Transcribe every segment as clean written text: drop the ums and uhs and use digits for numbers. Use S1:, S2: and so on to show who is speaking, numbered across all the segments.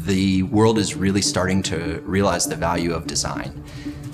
S1: the world is really starting to realize the value of design.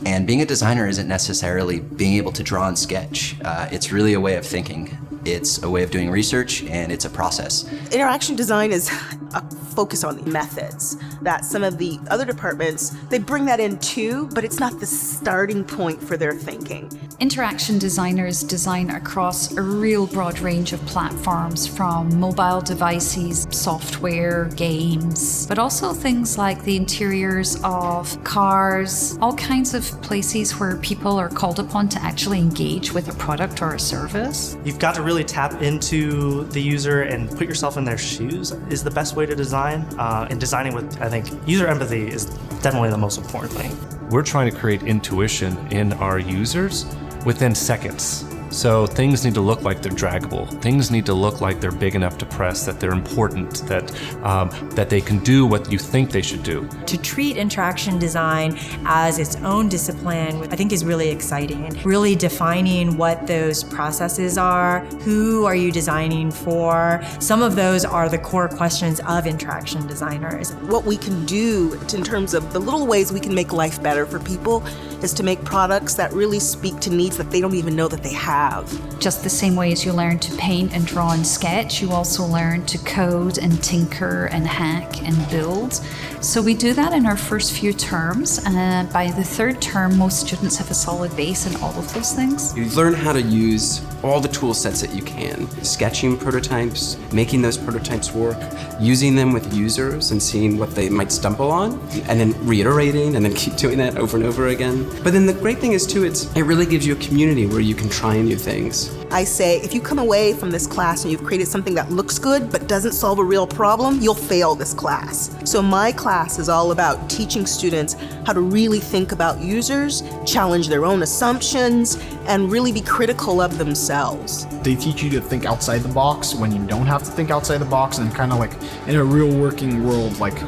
S1: And being a designer isn't necessarily being able to draw and sketch. It's really a way of thinking. It's a way of doing research, and it's a process.
S2: Interaction design is a focus on the methods that some of the other departments, they bring that in too, but it's not the starting point for their thinking.
S3: Interaction designers design across a real broad range of platforms, from mobile devices, software, games, but also things like the interiors of cars, all kinds of places where people are called upon to actually engage with a product or a service.
S4: You've got to really tap into the user and put yourself in their shoes is the best way to design. And designing with, I think, user empathy is definitely the most important thing.
S5: We're trying to create intuition in our users within seconds. So things need to look like they're draggable. Things need to look like they're big enough to press, that they're important, that they can do what you think they should do.
S6: To treat interaction design as its own discipline, I think is really exciting. Really defining what those processes are, who are you designing for. Some of those are the core questions of interaction designers.
S2: What we can do in terms of the little ways we can make life better for people is to make products that really speak to needs that they don't even know that they have.
S3: Just the same way as you learn to paint and draw and sketch, you also learn to code and tinker and hack and build. So we do that in our first few terms, and by the third term, most students have a solid base in all of those things.
S7: You learn how to use all the tool sets that you can. Sketching prototypes, making those prototypes work, using them with users and seeing what they might stumble on, and then reiterating and then keep doing that over and over again. But then the great thing is too, it really gives you a community where you can try new things.
S2: I say, if you come away from this class and you've created something that looks good but doesn't solve a real problem, you'll fail this class. So my class is all about teaching students how to really think about users, challenge their own assumptions, and really be critical of themselves.
S8: They teach you to think outside the box when you don't have to think outside the box, and kind of like in a real working world, like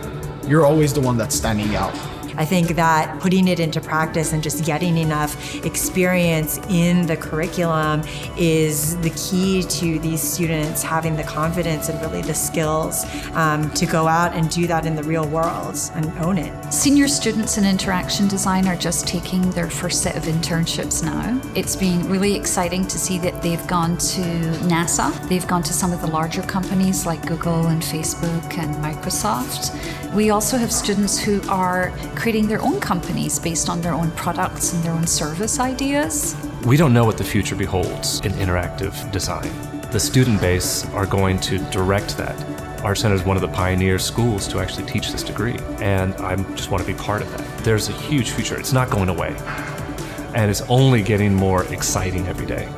S8: you're always the one that's standing out.
S6: I think that putting it into practice and just getting enough experience in the curriculum is the key to these students having the confidence and really the skills to go out and do that in the real world and own it.
S3: Senior students in interaction design are just taking their first set of internships now. It's been really exciting to see that they've gone to NASA, they've gone to some of the larger companies like Google and Facebook and Microsoft. We also have students who are creating their own companies based on their own products and their own service ideas.
S5: We don't know what the future beholds in interactive design. The student base are going to direct that. ArtCenter is one of the pioneer schools to actually teach this degree, and I just want to be part of that. There's a huge future. It's not going away, and it's only getting more exciting every day.